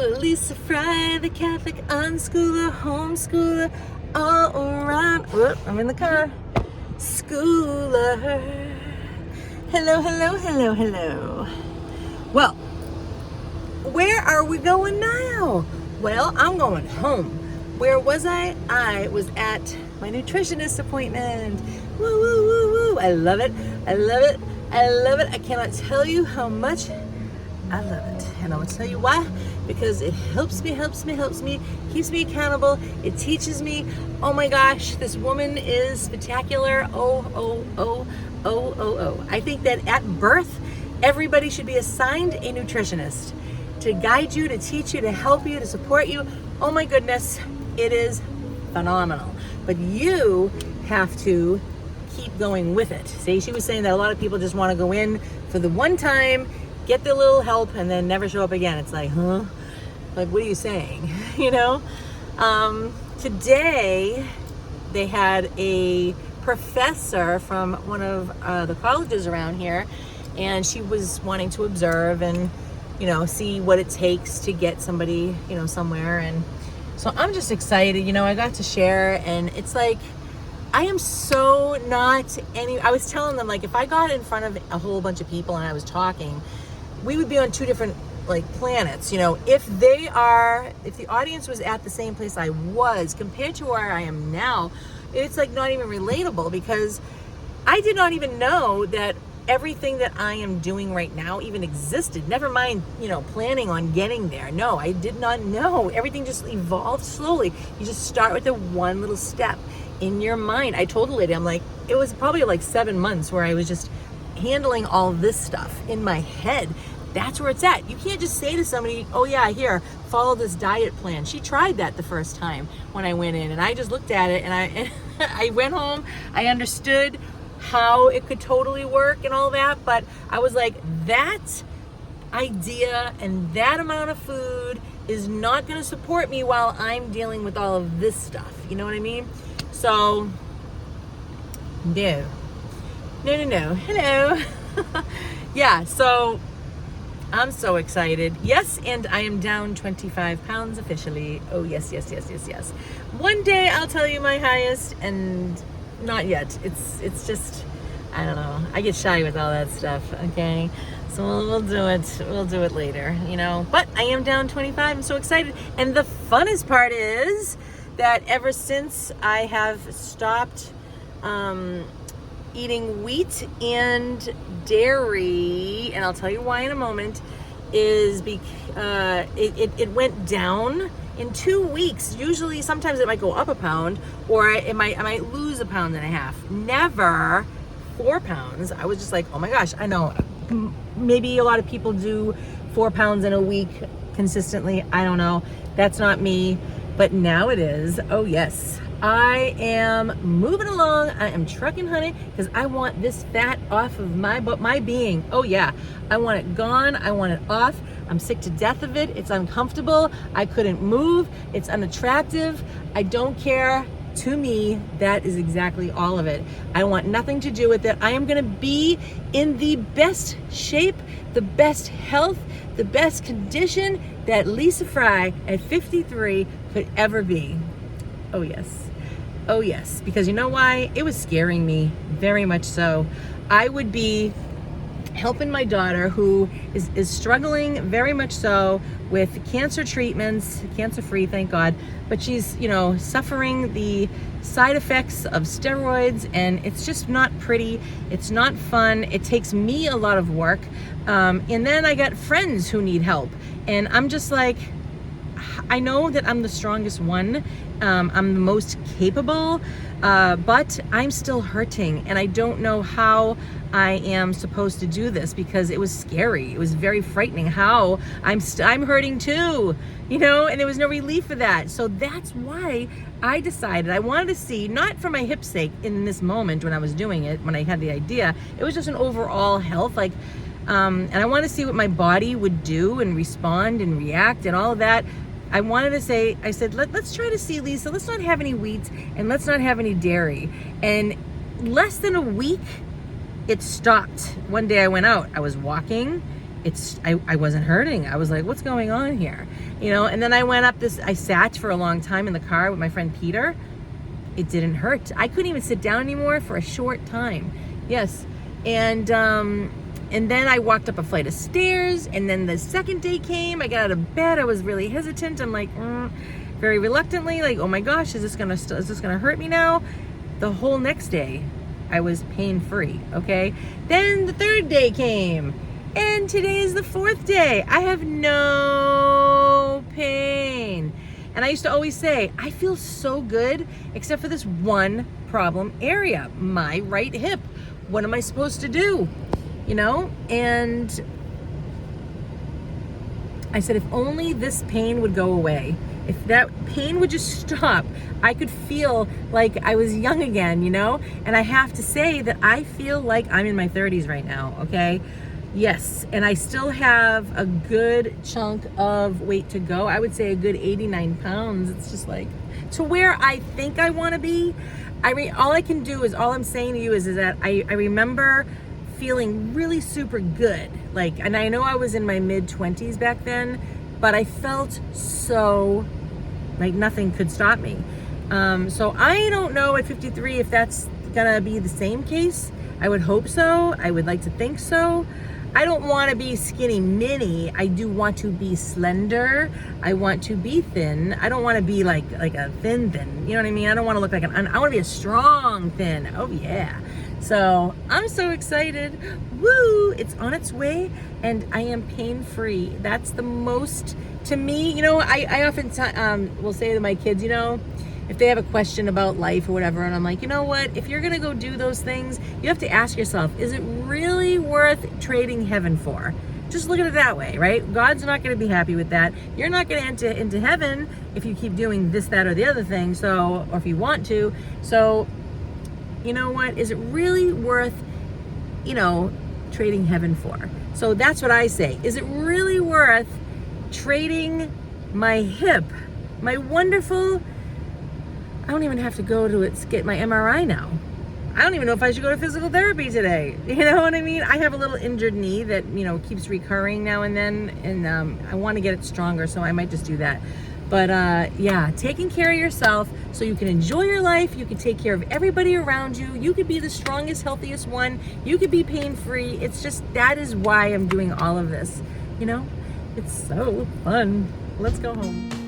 Ooh, Lisa Fry, the Catholic unschooler, homeschooler, all around. Whoop, I'm in the car. Schooler. Hello, hello, hello, hello. Well, where are we going now? Well, I'm going home. Where was I? I was at my nutritionist appointment. Woo, woo, woo, woo. I love it. I love it. I love it. I cannot tell you how much I love it. And I will tell you why. Because it helps me, keeps me accountable. It teaches me, oh my gosh, this woman is spectacular. Oh. I think that at birth, everybody should be assigned a nutritionist to guide you, to teach you, to help you, to support you. Oh my goodness, it is phenomenal. But you have to keep going with it. See, she was saying that a lot of people just want to go in for the one time, get their little help, and then never show up again. It's like, huh? Like, what are you saying? You know? Today, they had a professor from one of the colleges around here, and she was wanting to observe and, you know, see what it takes to get somebody, you know, somewhere. And so I'm just excited. You know, I got to share, and it's like, I am so not I was telling them, like, if I got in front of a whole bunch of people and I was talking, we would be on two different, like, planets. You know, if the audience was at the same place I was compared to where I am now, it's like not even relatable, because I did not even know that everything that I am doing right now even existed. Never mind, you know, planning on getting there. No, I did not know. Everything just evolved slowly. You just start with the one little step in your mind. I told the lady, I'm like, it was probably like 7 months where I was just handling all this stuff in my head. That's where it's at. You can't just say to somebody, oh yeah, here, follow this diet plan. She tried that the first time when I went in, and I just looked at it, and I went home. I understood how it could totally work and all that, but I was like, that idea and that amount of food is not going to support me while I'm dealing with all of this stuff. You know what I mean? So, no. Hello. Yeah, so I'm so excited. Yes, and I am down 25 pounds officially. Oh, yes. One day I'll tell you my highest, and not yet. It's just, I don't know. I get shy with all that stuff, okay? So we'll do it. We'll do it later, you know? But I am down 25. I'm so excited. And the funnest part is that ever since I have stopped eating wheat and dairy, and I'll tell you why in a moment, is because it went down in 2 weeks. Usually, sometimes it might go up a pound, or I might lose a pound and a half. Never 4 pounds. I was just like, oh my gosh, I know. Maybe a lot of people do 4 pounds in a week consistently. I don't know. That's not me. But now it is. Oh yes. I am moving along. I am trucking, honey, because I want this fat off of my being. Oh yeah. I want it gone. I want it off. I'm sick to death of it. It's uncomfortable. I couldn't move. It's unattractive. I don't care. To me, that is exactly all of it. I want nothing to do with it. I am going to be in the best shape, the best health, the best condition that Lisa Fry at 53 could ever be. Oh yes. Oh yes. Because you know why? It was scaring me very much so. I would be helping my daughter, who is struggling very much so with cancer treatments, cancer-free, thank God, but she's, you know, suffering the side effects of steroids, and it's just not pretty. It's not fun. It takes me a lot of work. And then I got friends who need help, and I'm just like, I know that I'm the strongest one. I'm the most capable, but I'm still hurting, and I don't know how I am supposed to do this, because it was scary. It was very frightening how I'm hurting too, you know, and there was no relief for that. So that's why I decided I wanted to see, not for my hip's sake in this moment when I was doing it, when I had the idea, it was just an overall health, like, and I wanted to see what my body would do and respond and react and all of that. I wanted to say, I said, let's try to see, Lisa, let's not have any wheat and let's not have any dairy. And less than a week, it stopped. One day I went out, I was walking, I wasn't hurting. I was like, what's going on here? You know, and then I sat for a long time in the car with my friend Peter. It didn't hurt. I couldn't even sit down anymore for a short time. Yes. And then I walked up a flight of stairs, and then the second day came. I got out of bed. I was really hesitant. I'm like, very reluctantly, like, oh my gosh, is this gonna hurt me now? The whole next day, I was pain-free, okay? Then the third day came, and today is the fourth day. I have no pain. And I used to always say, I feel so good, except for this one problem area, my right hip. What am I supposed to do? You know? And I said, if only this pain would go away. If that pain would just stop, I could feel like I was young again, you know? And I have to say that I feel like I'm in my 30s right now, okay? Yes, and I still have a good chunk of weight to go. I would say a good 89 pounds. It's just like, to where I think I want to be. All I can do is, all I'm saying to you is that I remember feeling really super good. Like, and I know I was in my mid-20s back then, but I felt so like nothing could stop me. So I don't know at 53 if that's gonna be the same case. I would hope so. I would like to think so. I don't want to be skinny mini. I do want to be slender. I want to be thin. I don't want to be like a thin. You know what I mean? I don't want to look like I want to be a strong thin. Oh yeah. So I'm so excited. Woo! It's on its way, and I am pain-free. That's the most, to me, you know, I often will say to my kids, you know, if they have a question about life or whatever, and I'm like, you know what, if you're gonna go do those things, you have to ask yourself, is it really worth trading heaven for? Just look at it that way, right? God's not gonna be happy with that. You're not gonna enter into heaven if you keep doing this, that, or the other thing, so, or if you want to. So, you know what, is it really worth, you know, trading heaven for? So that's what I say. Is it really worth trading my hip, my wonderful, I don't even have to go to get my MRI now. I don't even know if I should go to physical therapy today. You know what I mean? I have a little injured knee that, you know, keeps recurring now and then, and I want to get it stronger, so I might just do that. But yeah, taking care of yourself so you can enjoy your life, you can take care of everybody around you, you could be the strongest, healthiest one, you could be pain-free. It's just, that is why I'm doing all of this, you know? It's so fun. Let's go home.